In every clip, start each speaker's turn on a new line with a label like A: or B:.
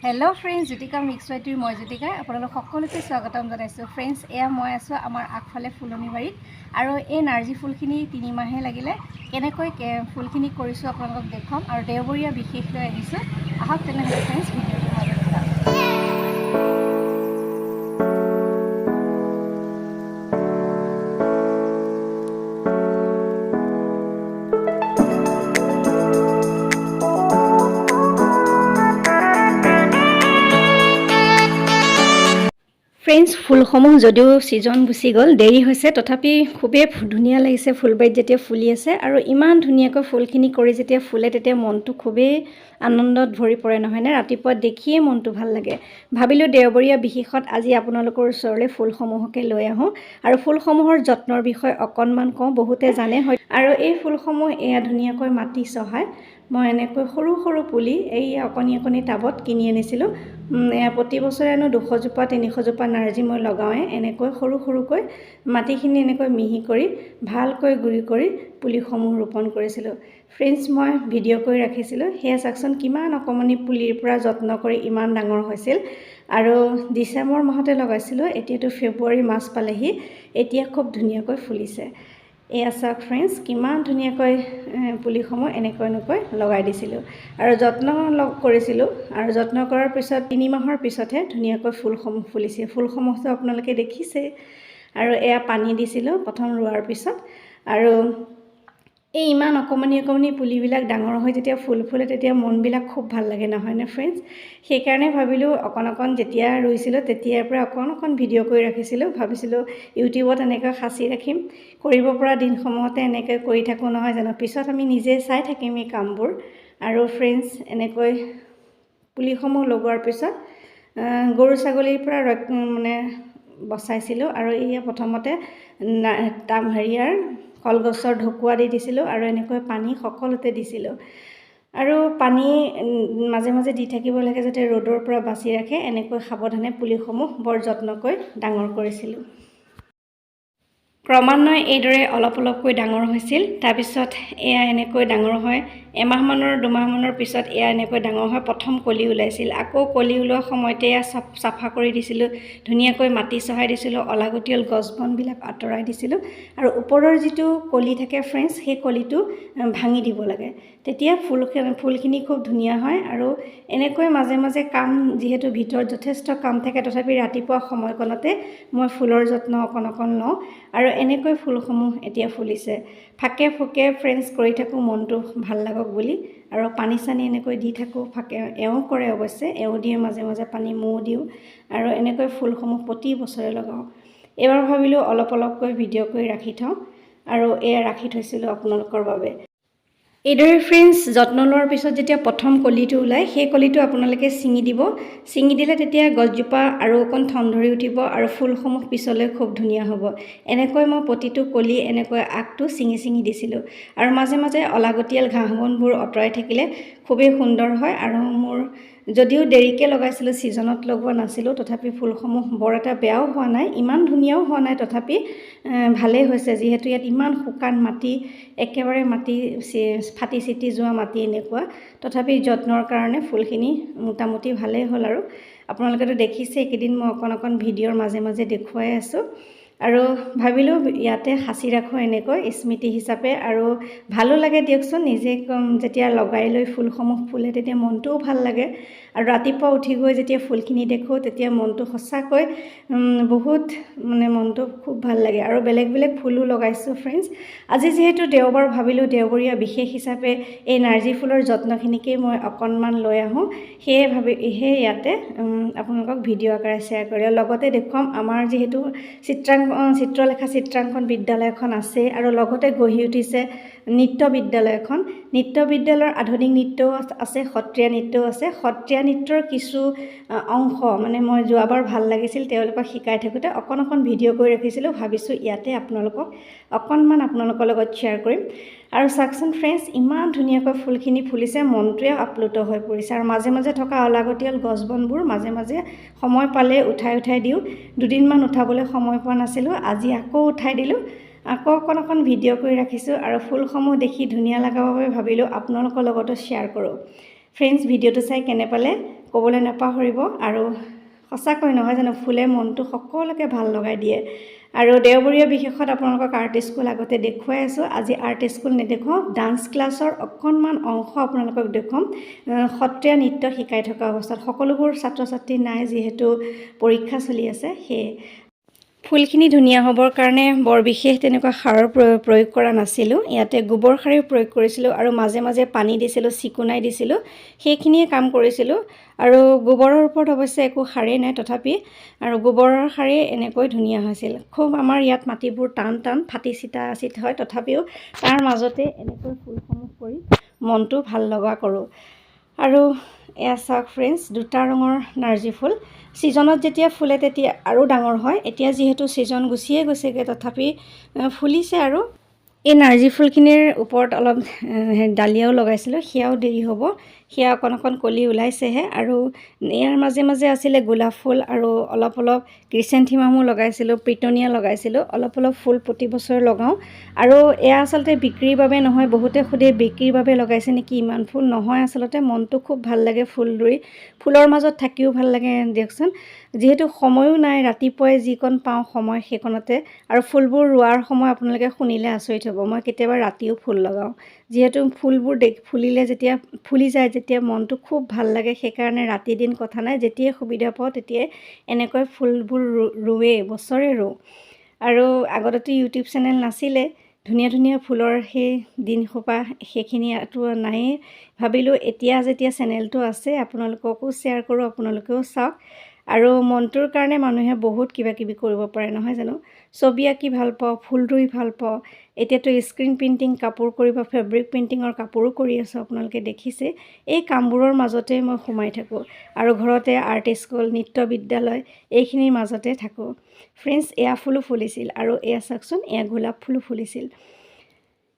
A: Hello friends Jyotika mix वाइटिर मैं ज्योतिका आपलोक सकलोके स्वागतम जानाइছোঁ। Friends एया मैं आसो आमार आगफाले फुलनी बारीत और ये नार्जी फुलखिनि 3 माहे लागिले केनेকৈ फुलखिनि करिছোঁ आपलोকক देखाम और देवबरिया विशेष লৈ আহিছোঁ। आहक तेनेह'ले फ्रेंड्स भिडिओটো ভালদৰে চাওক। फ्रेंड्स फुलসমূह যদিও সিজন গুচি গ'ল দেৰি হৈছে তথাপি খুবেই ধুনীয়া লাগিছে ফুলবাৰীত যেতিয়া ফুলি আছে আৰু ইমান ধুনীয়াকৈ ফুলখিনি কৰি যেতিয়া ফুলে তেতিয়া মনটো খুবেই আনন্দত ভৰি পৰে নহয়নে। ৰাতিপুৱা দেখিয়ে মনটো ভাল লাগে। ভাবিলোঁ দেওবৰীয়া বিশেষত আজি আপোনালোকৰ ওচৰলৈ ফুলসমূহকে লৈ আহোঁ আৰু ফুলসমূহৰ যত্নৰ বিষয়ে অকণমান কওঁ। বহুতে জানে হয় আৰু এই ফুলসমূহ এয়া ধুনীয়াকৈ মাটি চহায়। মই এনেকৈ সৰু সৰু পুলি এই অকণি অকণি টাবত কিনি আনিছিলোঁ। প্ৰতি বছৰে আনো 200 জোপা 300 জোপা নাৰ্জি মই লগাওঁৱে। এনেকৈ সৰু সৰুকৈ মাটিখিনি এনেকৈ মিহি কৰি ভালকৈ গুড়ি কৰি পুলিসমূহ ৰোপণ কৰিছিলোঁ। ফ্ৰেণ্ডছ মই ভিডিঅ' কৰি ৰাখিছিলোঁ। সেয়া চাওকচোন কিমান অকণমানি পুলিৰ পৰা যত্ন কৰি ইমান ডাঙৰ হৈছিল আৰু ডিচেম্বৰ মাহতে লগাইছিলোঁ। এতিয়াতো ফেব্ৰুৱাৰী মাছ পালেহি, এতিয়া খুব ধুনীয়াকৈ ফুলিছে। এয়া চাওক ফ্ৰেণ্ডছ কিমান ধুনীয়াকৈ পুলিসমূহ এনেকৈ লগাই দিছিলোঁ আৰু যত্ন কৰিছিলোঁ আৰু যত্ন কৰাৰ পিছত 3 মাহৰ পিছতহে ধুনীয়াকৈ ফুলসমূহ ফুলিছে। ফুলসমূহটো আপোনালোকে দেখিছে আৰু এয়া পানী দিছিলোঁ প্ৰথম ৰোৱাৰ পিছত আৰু এই ইমান অকণমানি অকণমানি পুলিবিলাক ডাঙৰ হৈ যেতিয়া ফুল ফুলে তেতিয়া মনবিলাক খুব ভাল লাগে নহয়নে ফ্ৰেণ্ডছ। সেইকাৰণে ভাবিলোঁ অকণ যেতিয়া ৰুইছিলোঁ তেতিয়াৰ পৰা অকণ ভিডিঅ' কৰি ৰাখিছিলোঁ। ভাবিছিলোঁ ইউটিউবত এনেকৈ সাঁচি ৰাখিম, কৰিব পৰা দিনসমূহতে এনেকৈ কৰি থাকোঁ নহয় জানো, পিছত আমি নিজে চাই থাকিম এই কামবোৰ। আৰু ফ্ৰেণ্ডছ এনেকৈ পুলিসমূহ লগোৱাৰ পিছত গৰু ছাগলীৰ পৰা মানে বচাইছিলোঁ আৰু এয়া প্ৰথমতে হেৰিয়াৰ কলগছৰ ঢকুৱা দি দিছিলোঁ আৰু এনেকৈ পানী সকলোতে দিছিলোঁ আৰু পানী মাজে মাজে দি থাকিব লাগে যাতে ৰ'দৰ পৰা বাচি ৰাখে। এনেকৈ সাৱধানে পুলিসমূহ বৰ যত্নকৈ ডাঙৰ কৰিছিলোঁ। ক্ৰমান্বয়ে এইদৰে অলপকৈ ডাঙৰ হৈছিল। তাৰপিছত এয়া এনেকৈ ডাঙৰ হয়। এমাহমানৰ 2 মাহমানৰ পিছত এয়া এনেকৈ ডাঙৰ হয়। প্ৰথম কলি ওলাইছিল। আকৌ কলি ওলোৱা সময়তে এয়া চাফা কৰি দিছিলোঁ, ধুনীয়াকৈ মাটি চহাই দিছিলোঁ, অলাগতিয়াল গছ বনবিলাক আঁতৰাই দিছিলোঁ আৰু ওপৰৰ যিটো কলি থাকে ফ্ৰেণ্ডছ সেই কলিটো ভাঙি দিব লাগে, তেতিয়া ফুলখিনি খুব ধুনীয়া হয়। আৰু এনেকৈ মাজে মাজে কাম যিহেতু ভিতৰত যথেষ্ট কাম থাকে তথাপি ৰাতিপুৱা সময়কণতে মই ফুলৰ যত্ন অকণ লওঁ আৰু এনেকৈ ফুলসমূহ এতিয়া ফুলিছে। ফাকে ফুকে ফ্ৰেণ্ডছ কৰি থাকোঁ মনটো ভাল লাগক বুলি আৰু পানী চানী এনেকৈ দি থাকোঁ। ফাকে এওঁ কৰে অৱশ্যে, এওঁ দিয়ে মাজে মাজে পানী, মৌ দিওঁ আৰু এনেকৈ ফুলসমূহ প্ৰতি বছৰে লগাওঁ। এইবাৰ ভাবিলোঁ অলপকৈ ভিডিঅ' কৰি ৰাখি থওঁ আৰু এয়া ৰাখি থৈছিলোঁ আপোনালোকৰ বাবে। এইদৰে ফ্ৰেণ্ডছ যত্ন লোৱাৰ পিছত যেতিয়া প্ৰথম কলিটো ওলায় সেই কলিটো আপোনালোকে ছিঙি দিব। ছিঙি দিলে তেতিয়া গছজোপা আৰু অকণ ঠন ধৰি উঠিব আৰু ফুলসমূহ পিছলৈ খুব ধুনীয়া হ'ব। এনেকৈ মই প্ৰতিটো কলি এনেকৈ আগটো ছিঙি দিছিলোঁ আৰু মাজে মাজে অলাগতিয়াল ঘাঁহ বনবোৰ আঁতৰাই থাকিলে খুবেই সুন্দৰ হয়। আৰু মোৰ যদিও দেৰিকৈ লগাইছিলোঁ, ছিজনত লগোৱা নাছিলোঁ, তথাপি ফুলসমূহ বৰ এটা বেয়াও হোৱা নাই, ইমান ধুনীয়াও হোৱা নাই, তথাপি ভালেই হৈছে। যিহেতু ইয়াত ইমান শুকান মাটি, একেবাৰে মাটি ফাটি চিটি যোৱা মাটি এনেকুৱা, তথাপি যত্নৰ কাৰণে ফুলখিনি মোটামুটি ভালেই হ'ল। আৰু আপোনালোকেতো দেখিছে এইকেইদিন মই অকণ ভিডিঅ'ৰ মাজে মাজে দেখুৱাই আছোঁ আৰু ভাবিলোঁ ইয়াতে সাঁচি ৰাখোঁ এনেকৈ স্মৃতি হিচাপে। আৰু ভালো লাগে দিয়কচোন, নিজে যেতিয়া লগাই লৈ ফুলসমূহ ফুলে তেতিয়া মনটোও ভাল লাগে আৰু ৰাতিপুৱা উঠি গৈ যেতিয়া ফুলখিনি দেখোঁ তেতিয়া মনটো সঁচাকৈ বহুত মনটো খুব ভাল লাগে। আৰু বেলেগ ফুলো লগাইছোঁ ফ্ৰেণ্ডছ। আজি যিহেতু দেওবাৰ ভাবিলোঁ দেওবৰীয়া বিশেষ হিচাপে এই নাৰ্জি ফুলৰ যত্নখিনিকেই মই অকণমান লৈ আহোঁ। সেয়ে ইয়াতে আপোনালোকক ভিডিঅ' আকাৰে শ্বেয়াৰ কৰি লগতে দেখুৱাম আমাৰ যিহেতু চিত্ৰলেখা চিত্ৰাংকন বিদ্যালয় এখন আছে আৰু লগতে গঢ়ি উঠিছে নৃত্য বিদ্যালয় এখন। নৃত্য বিদ্যালয়ৰ আধুনিক নৃত্যও আছে, সত্ৰীয়া নৃত্যও আছে। সত্ৰীয়া নৃত্যৰ কিছু অংশ মই যোৱাবাৰ ভাল লাগিছিল তেওঁলোকক শিকাই থাকোঁতে অকণ ভিডিঅ' কৰি ৰাখিছিলোঁ। ভাবিছোঁ ইয়াতে আপোনালোকৰ লগত শ্বেয়াৰ কৰিম। আৰু চাওকচোন ফ্ৰেণ্ডছ ইমান ধুনীয়াকৈ ফুলখিনি ফুলিছে, মনটোৱে আপ্লুত হৈ পৰিছে। আৰু মাজে মাজে থকা অলাগতিয়াল গছ বনবোৰ মাজে মাজে সময় পালে উঠাই দিওঁ। দুদিনমান উঠাবলৈ সময় পোৱা নাছিলোঁ, আজি আকৌ উঠাই দিলোঁ, আকৌ অকণ ভিডিঅ' কৰি ৰাখিছোঁ আৰু ফুলসমূহ দেখি ধুনীয়া লগাৰ বাবে ভাবিলোঁ আপোনালোকৰ লগতো শ্বেয়াৰ কৰোঁ। ফ্ৰেণ্ডছ, ভিডিঅ'টো চাই কেনে পালে ক'বলৈ নাপাহৰিব। আৰু সঁচাকৈ নহয় জানো, ফুলে মনটো সকলোকে ভাল লগাই দিয়ে। আৰু দেওবৰীয়া বিশেষত আপোনালোকক আৰ্ট স্কুল আগতে দেখুৱাই আছোঁ। আজি আৰ্ট স্কুল নেদেখুৱাওঁ, ডান্স ক্লাছৰ অকণমান অংশ আপোনালোকক দেখুৱাম। সত্ৰীয়া নৃত্য শিকাই থকা অৱস্থাত সকলোবোৰ ছাত্ৰ ছাত্ৰী নাই, যিহেতু পৰীক্ষা চলি আছে। সেয়ে ফুলখিনি ধুনীয়া হ'বৰ কাৰণে বৰ বিশেষ তেনেকুৱা সাৰৰ প্ৰয়োগ কৰা নাছিলোঁ। ইয়াতে গোবৰ সাৰেই প্ৰয়োগ কৰিছিলোঁ আৰু মাজে মাজে পানী দিছিলোঁ, চিকুণাই দিছিলোঁ, সেইখিনিয়ে কাম কৰিছিলোঁ। আৰু গোবৰৰ ওপৰত অৱশ্যে একো সাৰেই নাই, তথাপি আৰু গোবৰৰ সাৰেই এনেকৈ ধুনীয়া হৈছিল। খুব আমাৰ ইয়াত মাটিবোৰ টান টান ফাটি চিটা হয়, তথাপিও তাৰ মাজতে এনেকৈ ফুলসমূহ কৰি মনটো ভাল লগা কৰোঁ। আৰু এয়া চাওক ফ্ৰেণ্ডছ, দুটা ৰঙৰ নাৰ্জী ফুল। ছিজনত যেতিয়া ফুলে তেতিয়া আৰু ডাঙৰ হয়। এতিয়া যিহেতু ছিজন গুচিয়ে গৈছেগৈ, তথাপি ফুলিছে। আৰু এই নাৰ্জী ফুলখিনিৰ ওপৰত অলপ ডালিয়াও লগাইছিলোঁ, সেয়াও দেৰি হ'ব। সেয়া অকণ অকণ কলি ওলাইছেহে। আৰু ইয়াৰ মাজে মাজে আছিলে গোলাপ ফুল আৰু অলপ অলপ ক্ৰিচেণ্থিমামো লগাইছিলোঁ, পিটনিয়া লগাইছিলোঁ। অলপ অলপ ফুল প্ৰতি বছৰে লগাওঁ। আৰু এয়া আচলতে বিক্ৰীৰ বাবে নহয়, বহুতে সোধে বিক্ৰীৰ বাবে লগাইছে নেকি ইমান ফুল। নহয়, আচলতে মনটো খুব ভাল লাগে ফুল ৰুই, ফুলৰ মাজত থাকিও ভাল লাগে দিয়কচোন। যিহেতু সময়ো নাই, ৰাতিপুৱাই যিকণ পাওঁ সময় সেইকণতে। আৰু ফুলবোৰ ৰোৱাৰ সময় আপোনালোকে শুনিলে আচৰিত হ'ব, মই কেতিয়াবা ৰাতিও ফুল লগাওঁ। যিহেতু ফুলবোৰ ফুলিলে যেতিয়া ফুলি যায়, যেতিয়া মনটো খুব ভাল লাগে। সেইকাৰণে ৰাতি দিন কথা নাই, যেতিয়াই সুবিধা পাওঁ তেতিয়াই এনেকৈ ফুলবোৰ ৰুৱেই, বছৰে ৰুওঁ। আৰু আগতেতো ইউটিউব চেনেল নাছিলে, ধুনীয়া ধুনীয়া ফুলৰ সেই দিনসোপা সেইখিনিতো নায়েই। ভাবিলোঁ এতিয়া যেতিয়া চেনেলটো আছে আপোনালোককো শ্বেয়াৰ কৰোঁ, আপোনালোকেও চাওক। আৰু মনটোৰ কাৰণে মানুহে বহুত কিবা কিবি কৰিব পাৰে, নহয় জানো। ছবি আঁকি ভাল পাওঁ, ফুল ৰুই ভাল পাওঁ। এতিয়াতো স্ক্ৰীণ প্ৰিণ্টিং কাপোৰ কৰি বা ফেব্ৰিক প্ৰিণ্টিঙৰ কাপোৰো কৰি আছোঁ, আপোনালোকে দেখিছে। এই কামবোৰৰ মাজতে মই সোমাই থাকোঁ। আৰু ঘৰতে আৰ্ট স্কুল, নৃত্য বিদ্যালয় এইখিনিৰ মাজতে থাকোঁ। ফ্ৰেণ্ডছ, এয়া ফুলো ফুলিছিল। আৰু এয়া চাওকচোন, এয়া গোলাপ ফুলো ফুলিছিল।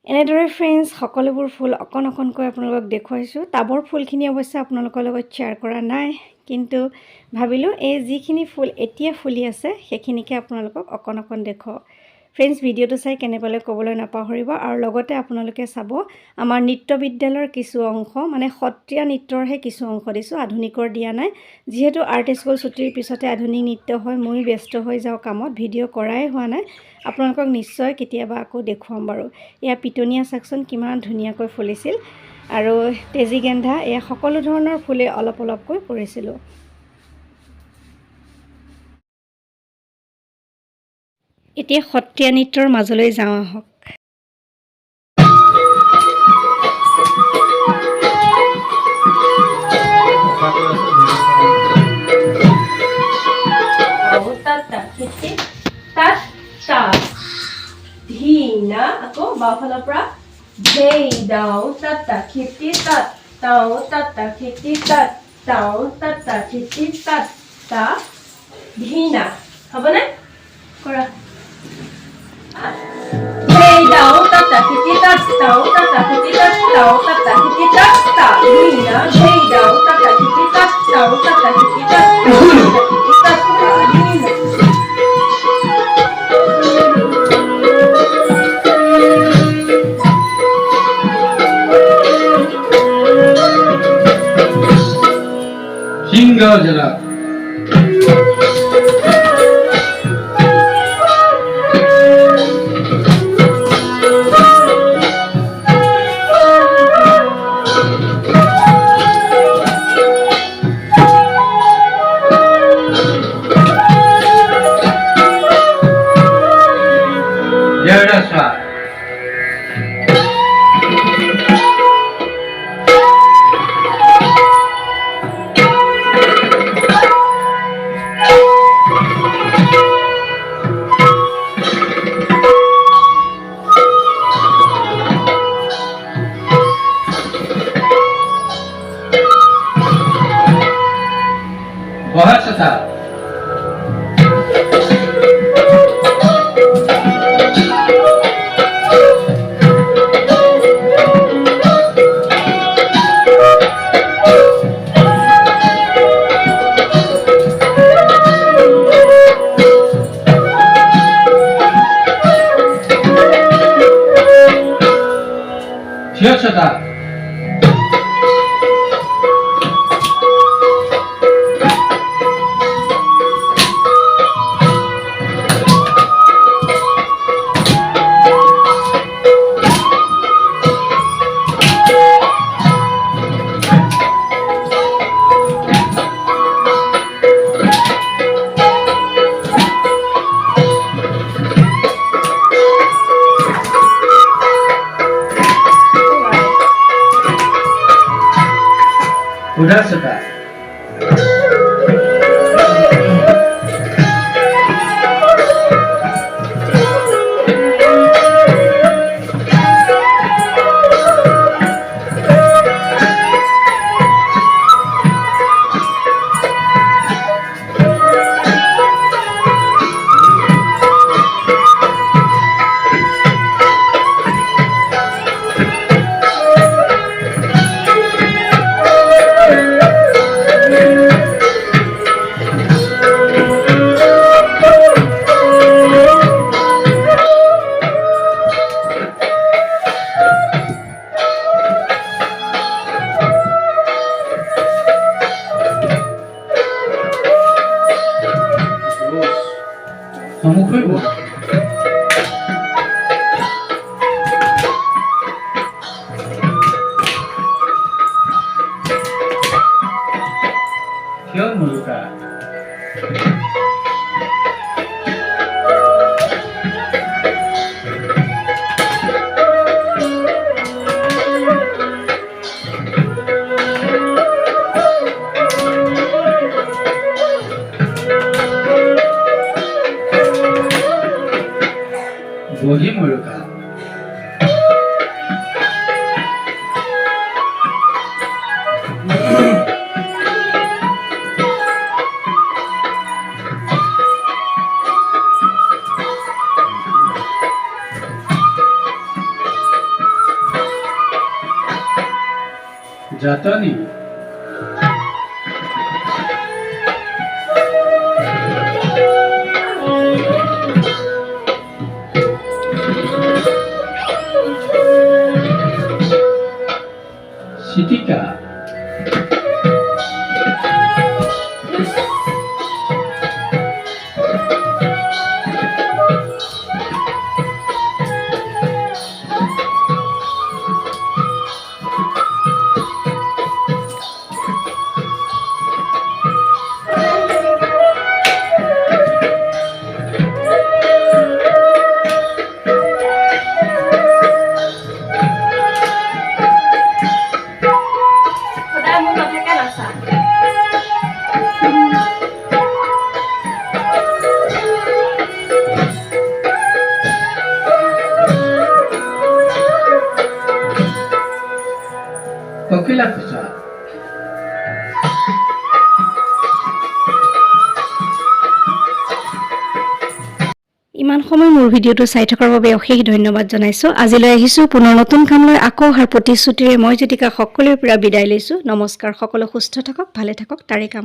A: এনেদৰে ফ্ৰেণ্ডছ সকলোবোৰ ফুল অকণ অকণকৈ আপোনালোকক দেখুৱাইছোঁ। টাবৰ ফুলখিনি অৱশ্যে আপোনালোকৰ লগত শ্বেয়াৰ কৰা নাই, কিন্তু ভাবিলোঁ এই যিখিনি ফুল এতিয়া ফুলি আছে সেইখিনিকে আপোনালোকক অকণ অকণ দেখুৱাওঁ। ফ্ৰেণ্ডছ, ভিডিঅ'টো চাই কেনে পালে ক'বলৈ নাপাহৰিব। আৰু লগতে আপোনালোকে চাব আমাৰ নৃত্য বিদ্যালয়ৰ কিছু অংশ, মানে সত্ৰীয়া নৃত্যৰহে কিছু অংশ দিছোঁ, আধুনিকৰ দিয়া নাই। যিহেতু আৰ্ট স্কুল ছুটিৰ পিছতে আধুনিক নৃত্য হয়, ময়ো ব্যস্ত হৈ যাওঁ কামত, ভিডিঅ' কৰাই হোৱা নাই। আপোনালোকক নিশ্চয় কেতিয়াবা আকৌ দেখুৱাম বাৰু। এয়া পিটনিয়া চাওকচোন কিমান ধুনীয়াকৈ ফুলিছিল। আৰু তেজী গেন্ধা, এয়া সকলো ধৰণৰ ফুলে অলপ অলপকৈ কৰিছিলোঁ। এতিয়া সত্ৰীয়া নৃত্যৰ মাজলৈ যাওঁ আহক। ধীনা, আকৌ বাওঁফালৰ পৰা ধেই দাও তাতা খেতি তাত তাও তাতা খেতি তাত তাও তাতা খেতি তাত তা ধীনা। হ'বনে? কৰা। ধেই দাও তাতা খেতি তাত তাও তাতা খেতি তাত তাও তাতা খেতি তাত তা ধীনা। ধেই দাও তাতা খেতি তাত তাও তাতা খেতি তাত তাও তাতা খেতি তাত তা ধীনা।
B: সিংগাঁও জেলা Bahasa Siapa? সন্মুখলৈ বহ। কিয় মুলুকা? বহি মুলুকা। জাতনী চিটিকা ককিলা খোজা
A: ইমান সময় মোৰ ভিডিঅ'টো চাই থকাৰ বাবে অশেষ ধন্যবাদ জনাইছোঁ। আজিলৈ আহিছোঁ পুনৰ নতুন কাম লৈ আকৌ অহাৰ প্ৰতিশ্ৰুতিৰে মই জ্যোতিকা সকলোৰে পৰা বিদায় লৈছোঁ। নমস্কাৰ। সকলো সুস্থ থাকক, ভালে থাকক, তাৰে কাম